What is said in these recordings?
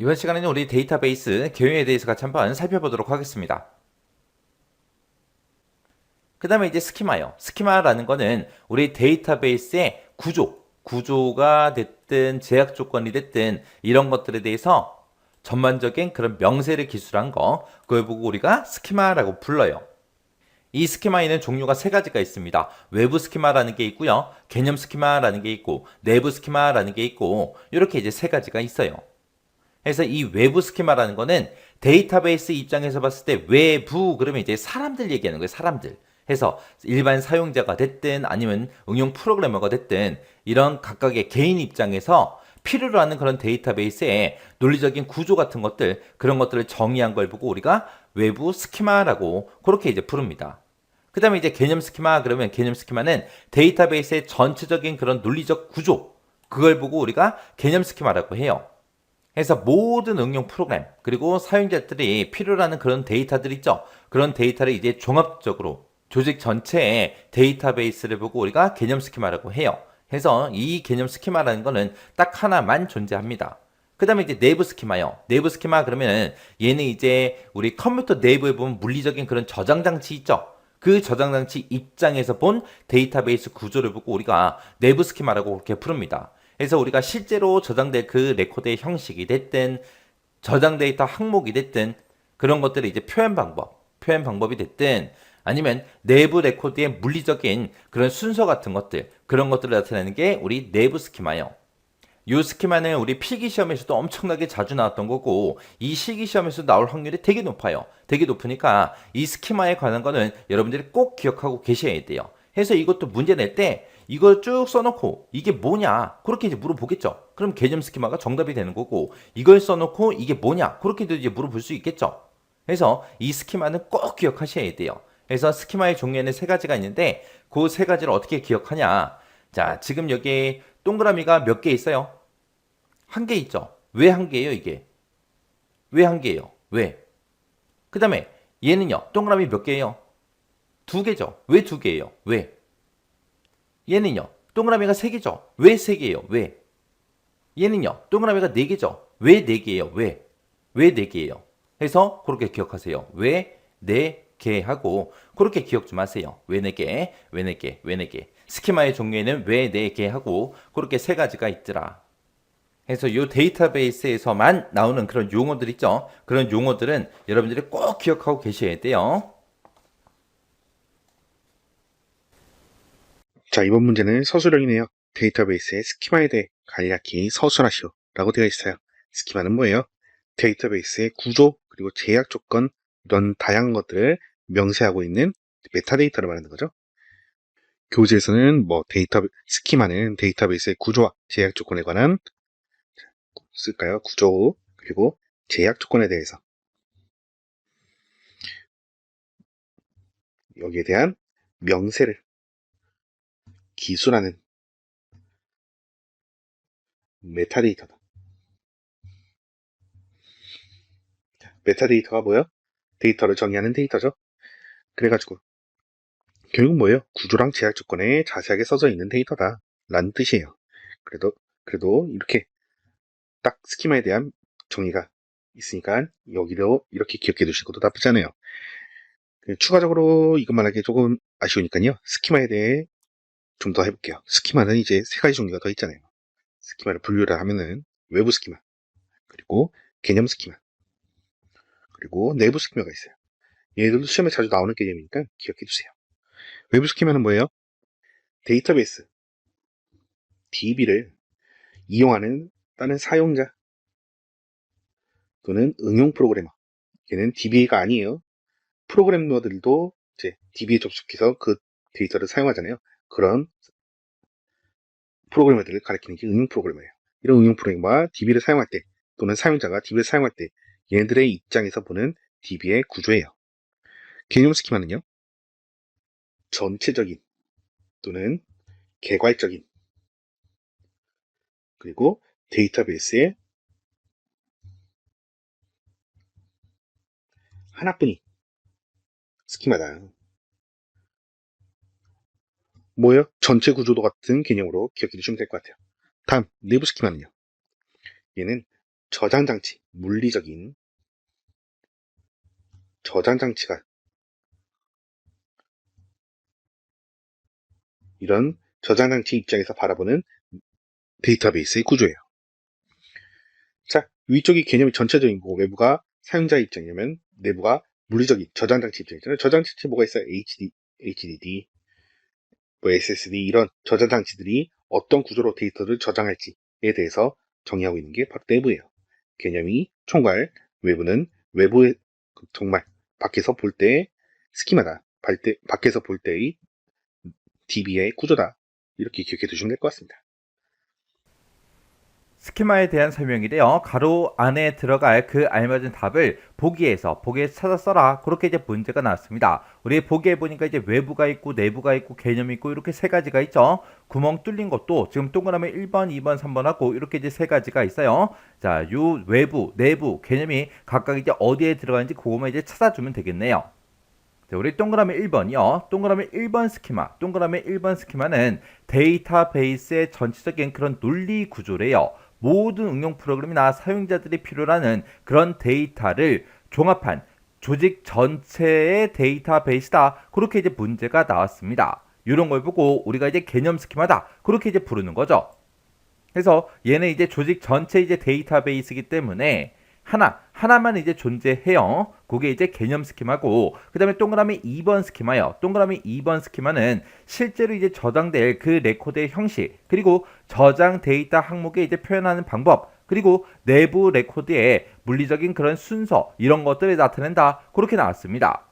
이번 시간에는 우리 데이터베이스 개요에 대해서 같이 한번 살펴보도록 하겠습니다. 그 다음에 이제 스키마요. 스키마라는 거는 우리 데이터베이스의 구조가 됐든 제약 조건이 됐든 이런 것들에 대해서 전반적인 그런 명세를 기술한 거, 그걸 보고 우리가 스키마라고 불러요. 이 스키마에는 종류가 세 가지가 있습니다. 외부 스키마라는 게 있고요. 개념 스키마라는 게 있고, 내부 스키마라는 게 있고, 이렇게 이제 세 가지가 있어요. 그래서 이 외부 스키마라는 거는 데이터베이스 입장에서 봤을 때 외부 그러면 이제 사람들 얘기하는 거예요. 사람들. 해서 일반 사용자가 됐든 아니면 응용 프로그래머가 됐든 이런 각각의 개인 입장에서 필요로 하는 그런 데이터베이스의 논리적인 구조 같은 것들 그런 것들을 정의한 걸 보고 우리가 외부 스키마라고 그렇게 이제 부릅니다. 그 다음에 이제 개념 스키마 그러면 개념 스키마는 데이터베이스의 전체적인 그런 논리적 구조 그걸 보고 우리가 개념 스키마라고 해요. 해서 모든 응용 프로그램 그리고 사용자들이 필요로 하는 그런 데이터들 있죠. 그런 데이터를 이제 종합적으로 조직 전체의 데이터베이스를 보고 우리가 개념 스키마라고 해요. 해서 이 개념 스키마라는 거는 딱 하나만 존재합니다. 그 다음에 이제 내부 스키마요. 내부 스키마 그러면 얘는 이제 우리 컴퓨터 내부에 보면 물리적인 그런 저장 장치 있죠. 그 저장 장치 입장에서 본 데이터베이스 구조를 보고 우리가 내부 스키마라고 그렇게 부릅니다. 그래서 우리가 실제로 저장된 그 레코드의 형식이 됐든 저장 데이터 항목이 됐든 그런 것들을 이제 표현 방법이 됐든 아니면 내부 레코드의 물리적인 그런 순서 같은 것들, 그런 것들을 나타내는 게 우리 내부 스키마예요. 이 스키마는 우리 필기 시험에서도 엄청나게 자주 나왔던 거고 이 실기 시험에서 나올 확률이 되게 높아요. 되게 높으니까 이 스키마에 관한 거는 여러분들이 꼭 기억하고 계셔야 돼요. 해서 이것도 문제 낼 때 이걸 쭉 써놓고 이게 뭐냐 그렇게 이제 물어보겠죠. 그럼 개념 스키마가 정답이 되는 거고 이걸 써놓고 이게 뭐냐 그렇게도 이제 물어볼 수 있겠죠. 그래서 이 스키마는 꼭 기억하셔야 돼요. 그래서 스키마의 종류에는 세 가지가 있는데 그 세 가지를 어떻게 기억하냐. 자, 지금 여기 동그라미가 몇 개 있어요? 한 개 있죠. 왜 한 개예요, 이게? 왜 한 개예요? 왜? 그 다음에 얘는요. 동그라미 몇 개예요? 두 개죠. 왜 두 개예요? 왜? 얘는요. 동그라미가 세 개죠. 왜 세 개예요? 왜? 얘는요. 동그라미가 네 개죠. 왜 네 개예요? 왜? 왜 네 개예요? 해서 그렇게 기억하세요. 왜 네 개 하고 그렇게 기억 좀 하세요. 왜 네 개? 왜 네 개? 왜 네 개? 스키마의 종류에는 왜 네 개 하고 그렇게 세 가지가 있더라. 그래서 이 데이터베이스에서만 나오는 그런 용어들 있죠. 그런 용어들은 여러분들이 꼭 기억하고 계셔야 돼요. 자, 이번 문제는 서술형이네요. 데이터베이스의 스키마에 대해 간략히 서술하시오 라고 되어 있어요. 스키마는 뭐예요? 데이터베이스의 구조, 그리고 제약 조건, 이런 다양한 것들을 명시하고 있는 메타데이터를 말하는 거죠. 교재에서는 스키마는 데이터베이스의 구조와 제약 조건에 관한 쓸까요? 구조, 그리고 제약 조건에 대해서 여기에 대한 명세를 기술하는 메타데이터다. 메타데이터가 뭐예요? 데이터를 정의하는 데이터죠. 그래가지고 결국 뭐예요? 구조랑 제약 조건에 자세하게 써져 있는 데이터다 라는 뜻이에요. 그래도 이렇게 딱 스키마에 대한 정의가 있으니까 여기로 이렇게 기억해 두시는 것도 나쁘지 않아요. 추가적으로 이것만 하기 조금 아쉬우니까요. 스키마에 대해 좀 더 해볼게요. 스키마는 이제 세 가지 종류가 더 있잖아요. 스키마를 분류를 하면은 외부 스키마, 그리고 개념 스키마, 그리고 내부 스키마가 있어요. 얘들도 시험에 자주 나오는 개념이니까 기억해 두세요. 외부 스키마는 뭐예요? 데이터베이스, DB를 이용하는 다른 사용자 또는 응용 프로그래머. 얘는 DB가 아니에요. 프로그래머들도 이제 DB에 접속해서 그 데이터를 사용하잖아요. 그런 프로그래머들을 가리키는 게 응용 프로그래머예요. 이런 응용 프로그래머가 DB를 사용할 때 또는 사용자가 DB를 사용할 때 얘네들의 입장에서 보는 DB의 구조예요. 개념 스키마는요. 전체적인 또는 개괄적인 그리고 데이터베이스의 하나뿐인 스키마다. 뭐예요? 전체 구조도 같은 개념으로 기억해 두시면 될 것 같아요. 다음 내부 스키마는요. 얘는 저장장치, 물리적인 저장장치가 이런 저장장치 입장에서 바라보는 데이터베이스의 구조예요. 자, 위쪽이 개념이 전체적인 거고 외부가 사용자 입장이면 내부가 물리적인 저장장치 입장이잖아요. 저장장치 뭐가 있어요? HDD, 뭐 SSD 이런 저장장치들이 어떤 구조로 데이터를 저장할지에 대해서 정의하고 있는 게 바로 내부예요. 개념이 총괄, 외부는 외부의 정말 밖에서 볼 때의 스키마다, 밖에서 볼 때의 DB의 구조다. 이렇게 기억해 두시면 될 것 같습니다. 스키마에 대한 설명이래요. 가로 안에 들어갈 그 알맞은 답을 보기에서 찾아 써라. 그렇게 이제 문제가 나왔습니다. 우리 보기에 보니까 이제 외부가 있고 내부가 있고 개념이 있고 이렇게 세 가지가 있죠. 구멍 뚫린 것도 지금 동그라미 1번, 2번, 3번 하고 이렇게 이제 세 가지가 있어요. 자, 요 외부, 내부 개념이 각각 이제 어디에 들어가는지 그거만 이제 찾아주면 되겠네요. 자, 우리 동그라미 1번이요. 동그라미 1번 스키마. 동그라미 1번 스키마는 데이터베이스의 전체적인 그런 논리 구조래요. 모든 응용 프로그램이나 사용자들이 필요로 하는 그런 데이터를 종합한 조직 전체의 데이터베이스다. 그렇게 이제 문제가 나왔습니다. 이런 걸 보고 우리가 이제 개념 스키마다. 그렇게 이제 부르는 거죠. 그래서 얘는 이제 조직 전체 이제 데이터베이스이기 때문에 하나만 이제 존재해요. 그게 이제 개념 스키마고, 그 다음에 동그라미 2번 스키마요. 동그라미 2번 스키마는 실제로 이제 저장될 그 레코드의 형식, 그리고 저장 데이터 항목에 이제 표현하는 방법, 그리고 내부 레코드의 물리적인 그런 순서, 이런 것들을 나타낸다. 그렇게 나왔습니다.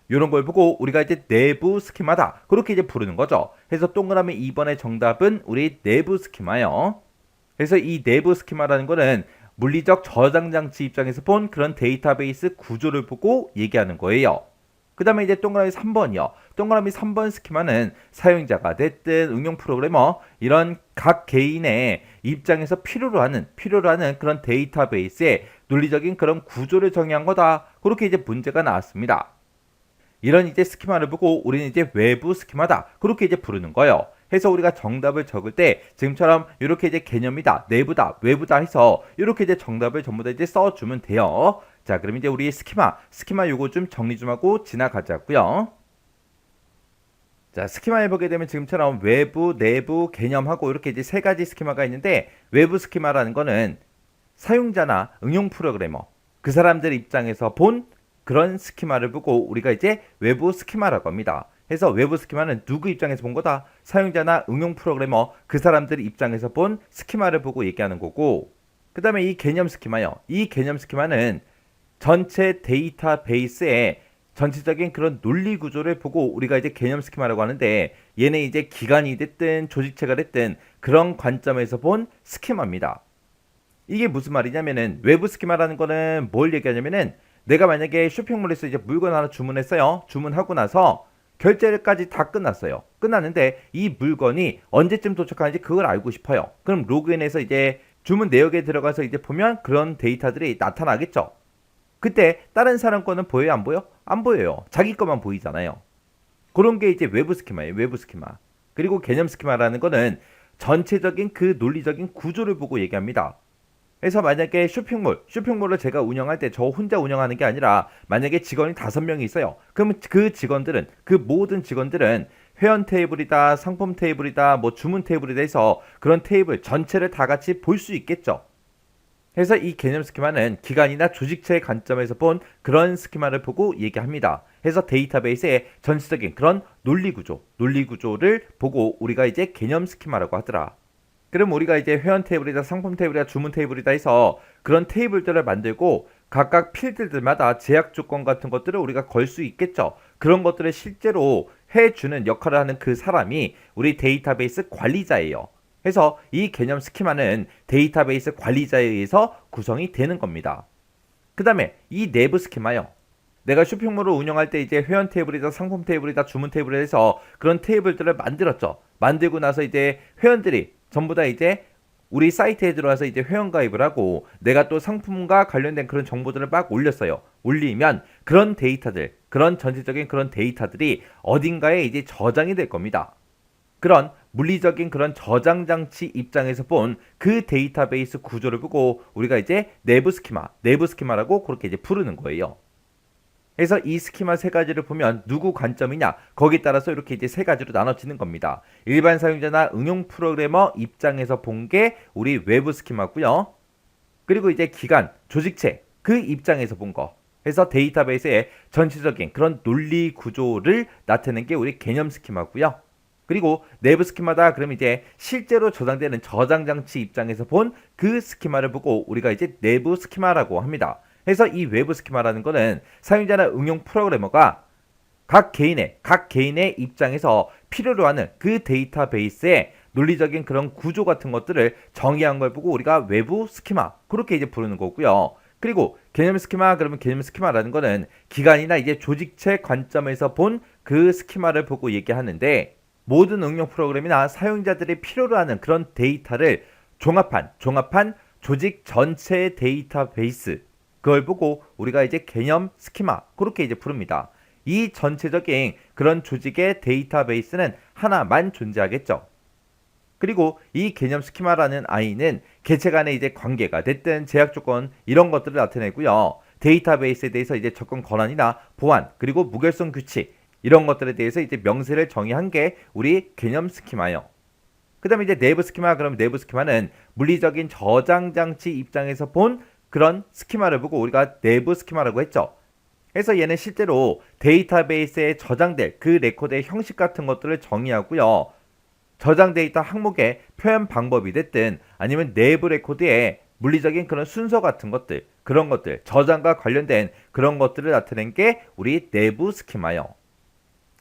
이런 걸 보고 우리가 이제 내부 스키마다. 그렇게 이제 부르는 거죠. 그래서 동그라미 2번의 정답은 우리 내부 스키마요. 그래서 이 내부 스키마라는 거는 물리적 저장 장치 입장에서 본 그런 데이터베이스 구조를 보고 얘기하는 거예요. 그 다음에 이제 동그라미 3번이요. 동그라미 3번 스키마는 사용자가 됐든 응용 프로그래머 이런 각 개인의 입장에서 필요로 하는 그런 데이터베이스의 논리적인 그런 구조를 정의한 거다. 그렇게 이제 문제가 나왔습니다. 이런 이제 스키마를 보고 우리는 이제 외부 스키마다. 그렇게 이제 부르는 거예요. 해서 우리가 정답을 적을 때 지금처럼 이렇게 이제 개념이다, 내부다, 외부다 해서 이렇게 이제 정답을 전부 다 이제 써주면 돼요. 자, 그럼 이제 우리 스키마 요거 좀 정리 좀 하고 지나가자고요. 자, 스키마에 보게 되면 지금처럼 외부, 내부, 개념하고 이렇게 이제 세 가지 스키마가 있는데 외부 스키마라는 거는 사용자나 응용 프로그래머 그 사람들 입장에서 본 그런 스키마를 보고 우리가 이제 외부 스키마라고 합니다. 그래서 외부 스키마는 누구 입장에서 본 거다? 사용자나 응용 프로그래머 그 사람들 입장에서 본 스키마를 보고 얘기하는 거고, 그 다음에 이 개념 스키마요. 이 개념 스키마는 전체 데이터베이스의 전체적인 그런 논리 구조를 보고 우리가 이제 개념 스키마라고 하는데, 얘는 이제 기관이 됐든 조직체가 됐든 그런 관점에서 본 스키마입니다. 이게 무슨 말이냐면은 외부 스키마라는 거는 뭘 얘기하냐면은 내가 만약에 쇼핑몰에서 이제 물건 하나 주문했어요. 주문하고 나서 결제까지 다 끝났어요. 끝났는데 이 물건이 언제쯤 도착하는지 그걸 알고 싶어요. 그럼 로그인해서 이제 주문 내역에 들어가서 이제 보면 그런 데이터들이 나타나겠죠. 그때 다른 사람 거는 보여요, 안 보여? 안 보여요. 자기 거만 보이잖아요. 그런 게 이제 외부 스키마예요. 외부 스키마. 그리고 개념 스키마라는 거는 전체적인 그 논리적인 구조를 보고 얘기합니다. 그래서 만약에 쇼핑몰을 제가 운영할 때 저 혼자 운영하는 게 아니라 만약에 직원이 5명이 있어요. 그럼 그 모든 직원들은 회원 테이블이다, 상품 테이블이다, 뭐 주문 테이블이다 해서 그런 테이블 전체를 다 같이 볼 수 있겠죠. 그래서 이 개념 스키마는 기관이나 조직체의 관점에서 본 그런 스키마를 보고 얘기합니다. 그래서 데이터베이스의 전체적인 그런 논리 구조를 보고 우리가 이제 개념 스키마라고 하더라. 그럼 우리가 이제 회원 테이블이다, 상품 테이블이다, 주문 테이블이다 해서 그런 테이블들을 만들고 각각 필드들마다 제약 조건 같은 것들을 우리가 걸 수 있겠죠. 그런 것들을 실제로 해주는 역할을 하는 그 사람이 우리 데이터베이스 관리자예요. 그래서 이 개념 스키마는 데이터베이스 관리자에 의해서 구성이 되는 겁니다. 그 다음에 이 내부 스키마요. 내가 쇼핑몰을 운영할 때 이제 회원 테이블이다, 상품 테이블이다, 주문 테이블에 해서 그런 테이블들을 만들었죠. 만들고 나서 이제 회원들이 전부 다 이제 우리 사이트에 들어와서 이제 회원 가입을 하고 내가 또 상품과 관련된 그런 정보들을 막 올렸어요. 올리면 그런 데이터들, 그런 전체적인 그런 데이터들이 어딘가에 이제 저장이 될 겁니다. 그런 물리적인 그런 저장 장치 입장에서 본 그 데이터베이스 구조를 보고 우리가 이제 내부 스키마라고 그렇게 이제 부르는 거예요. 그래서 이 스키마 세 가지를 보면 누구 관점이냐 거기에 따라서 이렇게 이제 세 가지로 나눠지는 겁니다. 일반 사용자나 응용 프로그래머 입장에서 본 게 우리 외부 스키마고요. 그리고 이제 기관, 조직체 그 입장에서 본 거. 그래서 데이터베이스의 전체적인 그런 논리 구조를 나타낸 게 우리 개념 스키마고요. 그리고 내부 스키마다 그러면 이제 실제로 저장되는 저장 장치 입장에서 본 그 스키마를 보고 우리가 이제 내부 스키마라고 합니다. 그래서 이 외부 스키마라는 거는 사용자나 응용 프로그래머가 각 개인의 입장에서 필요로 하는 그 데이터베이스의 논리적인 그런 구조 같은 것들을 정의한 걸 보고 우리가 외부 스키마 그렇게 이제 부르는 거고요. 그리고 개념 스키마 그러면 개념 스키마라는 거는 기관이나 이제 조직체 관점에서 본 그 스키마를 보고 얘기하는데 모든 응용 프로그램이나 사용자들이 필요로 하는 그런 데이터를 종합한 조직 전체 데이터베이스 그걸 보고 우리가 이제 개념 스키마 그렇게 이제 부릅니다. 이 전체적인 그런 조직의 데이터베이스는 하나만 존재하겠죠. 그리고 이 개념 스키마라는 아이는 개체 간의 이제 관계가 됐든 제약 조건 이런 것들을 나타내고요. 데이터베이스에 대해서 이제 접근 권한이나 보안 그리고 무결성 규칙 이런 것들에 대해서 이제 명세를 정의한 게 우리 개념 스키마예요. 그 다음에 이제 내부 스키마 그러면 내부 스키마는 물리적인 저장 장치 입장에서 본 그런 스키마를 보고 우리가 내부 스키마라고 했죠. 그래서 얘는 실제로 데이터베이스에 저장될 그 레코드의 형식 같은 것들을 정의하고요. 저장 데이터 항목의 표현 방법이 됐든 아니면 내부 레코드의 물리적인 그런 순서 같은 것들 그런 것들 저장과 관련된 그런 것들을 나타낸 게 우리 내부 스키마예요.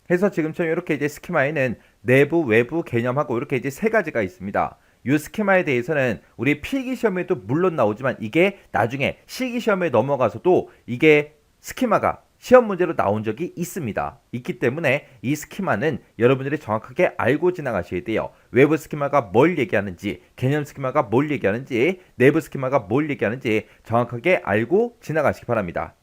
그래서 지금처럼 이렇게 이제 스키마에는 내부 외부 개념하고 이렇게 이제 세 가지가 있습니다. 이 스키마에 대해서는 우리 필기 시험에도 물론 나오지만 이게 나중에 실기 시험에 넘어가서도 이게 스키마가 시험 문제로 나온 적이 있습니다. 있기 때문에 이 스키마는 여러분들이 정확하게 알고 지나가셔야 돼요. 외부 스키마가 뭘 얘기하는지, 개념 스키마가 뭘 얘기하는지, 내부 스키마가 뭘 얘기하는지 정확하게 알고 지나가시기 바랍니다.